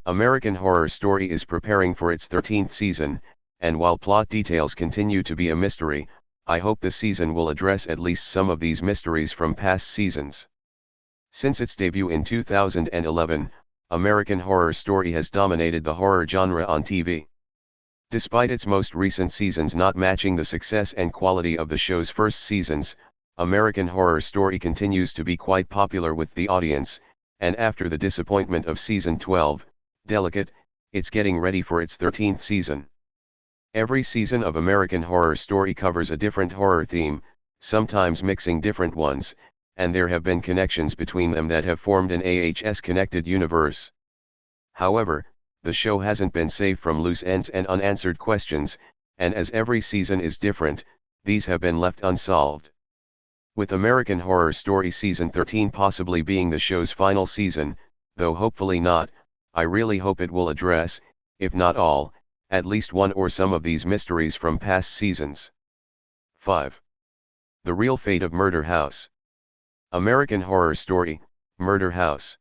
American Horror Story is preparing for its 13th season, and while plot details continue to be a mystery, I hope the season will address at least some of these mysteries from past seasons. Since its debut in 2011, American Horror Story has dominated the horror genre on TV. Despite its most recent seasons not matching the success and quality of the show's first seasons, American Horror Story continues to be quite popular with the audience, and after the disappointment of season 12, Delicate, it's getting ready for its 13th season. Every season of American Horror Story covers a different horror theme, sometimes mixing different ones, and there have been connections between them that have formed an AHS-connected universe. However, the show hasn't been safe from loose ends and unanswered questions, and as every season is different, these have been left unsolved. With American Horror Story Season 13 possibly being the show's final season, though hopefully not, I really hope it will address, if not all, at least one or some of these mysteries from past seasons. 5. The Real Fate of Murder House. American Horror Story, Murder House.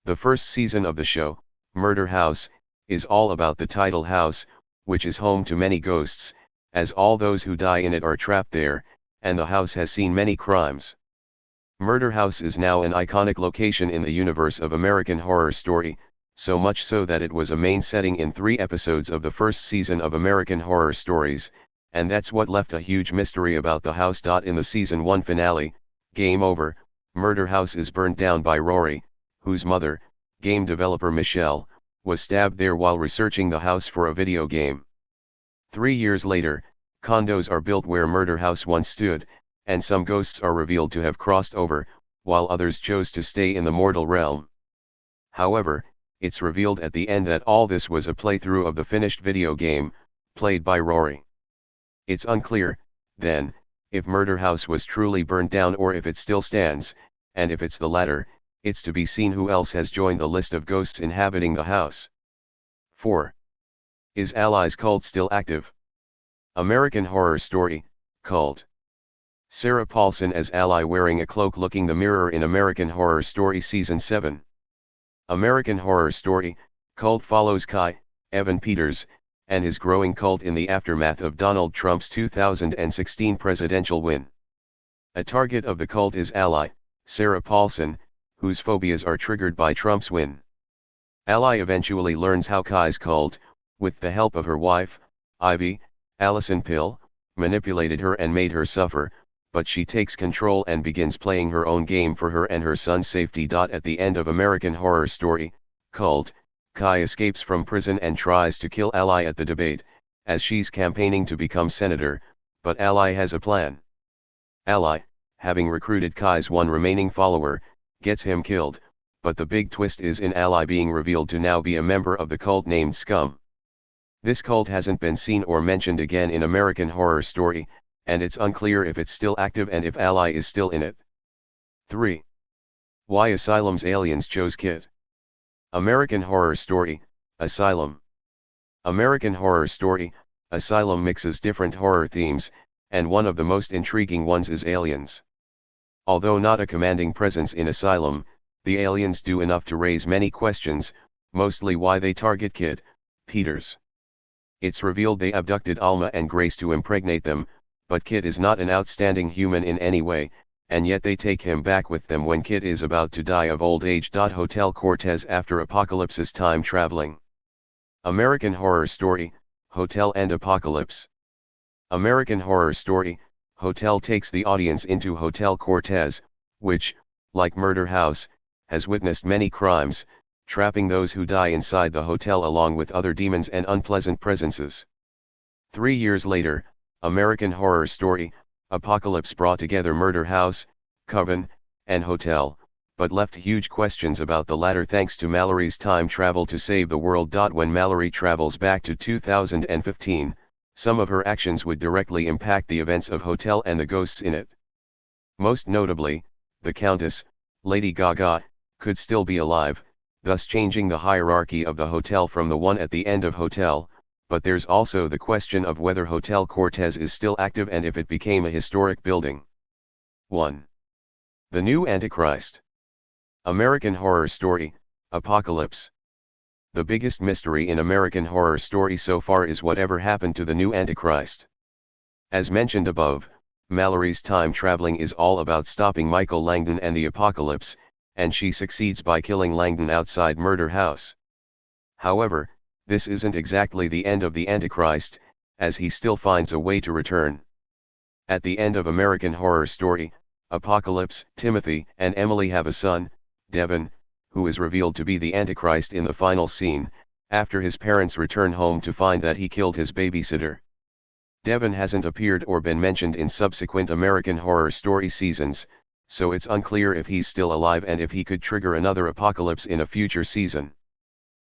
The first season of the show, Murder House, is all about the title house, which is home to many ghosts, as all those who die in it are trapped there, and the house has seen many crimes. Murder House is now an iconic location in the universe of American Horror Story, so much so that it was a main setting in 3 episodes of the first season of American Horror Stories, and that's what left a huge mystery about the house. In the season 1 finale, Game Over, Murder House is burned down by Rory, whose mother, game developer Michelle, was stabbed there while researching the house for a video game. 3 years later, condos are built where Murder House once stood, and some ghosts are revealed to have crossed over, while others chose to stay in the mortal realm. However, it's revealed at the end that all this was a playthrough of the finished video game, played by Rory. It's unclear, then, if Murder House was truly burned down or if it still stands, and if it's the latter, it's to be seen who else has joined the list of ghosts inhabiting the house. 4. Is Ally's cult still active? American Horror Story, Cult. Sarah Paulson as Ally wearing a cloak looking the mirror in American Horror Story Season 7. American Horror Story, Cult follows Kai, Evan Peters, and his growing cult in the aftermath of Donald Trump's 2016 presidential win. A target of the cult is Ally, Sarah Paulson, whose phobias are triggered by Trump's win. Ally eventually learns how Kai's cult, with the help of her wife, Ivy, Allison Pill, manipulated her and made her suffer, but she takes control and begins playing her own game for her and her son's safety. At the end of American Horror Story, Cult, Kai escapes from prison and tries to kill Ally at the debate, as she's campaigning to become senator, but Ally has a plan. Ally, having recruited Kai's one remaining follower, gets him killed, but the big twist is in Ally being revealed to now be a member of the cult named Scum. This cult hasn't been seen or mentioned again in American Horror Story, and it's unclear if it's still active and if Ally is still in it. 3. Why Asylum's aliens chose Kit. American Horror Story, Asylum. American Horror Story, Asylum mixes different horror themes, and one of the most intriguing ones is aliens. Although not a commanding presence in Asylum, the aliens do enough to raise many questions, mostly why they target Kit, Peters. It's revealed they abducted Alma and Grace to impregnate them, but Kit is not an outstanding human in any way, and yet they take him back with them when Kit is about to die of old age. Hotel Cortez after Apocalypse's time traveling. American Horror Story, Hotel and Apocalypse. American Horror Story, Hotel takes the audience into Hotel Cortez, which, like Murder House, has witnessed many crimes, trapping those who die inside the hotel along with other demons and unpleasant presences. 3 years later, American Horror Story, Apocalypse brought together Murder House, Coven, and Hotel, but left huge questions about the latter thanks to Mallory's time travel to save the world. When Mallory travels back to 2015, some of her actions would directly impact the events of Hotel and the ghosts in it. Most notably, the Countess, Lady Gaga, could still be alive, thus changing the hierarchy of the hotel from the one at the end of Hotel, but there's also the question of whether Hotel Cortez is still active and if it became a historic building. 1. The New Antichrist. American Horror Story, Apocalypse. The biggest mystery in American Horror Story so far is whatever happened to the new Antichrist. As mentioned above, Mallory's time traveling is all about stopping Michael Langdon and the apocalypse, and she succeeds by killing Langdon outside Murder House. However, this isn't exactly the end of the Antichrist, as he still finds a way to return. At the end of American Horror Story, Apocalypse, Timothy, and Emily have a son, Devon, who is revealed to be the Antichrist in the final scene, after his parents return home to find that he killed his babysitter. Devon hasn't appeared or been mentioned in subsequent American Horror Story seasons, so it's unclear if he's still alive and if he could trigger another apocalypse in a future season.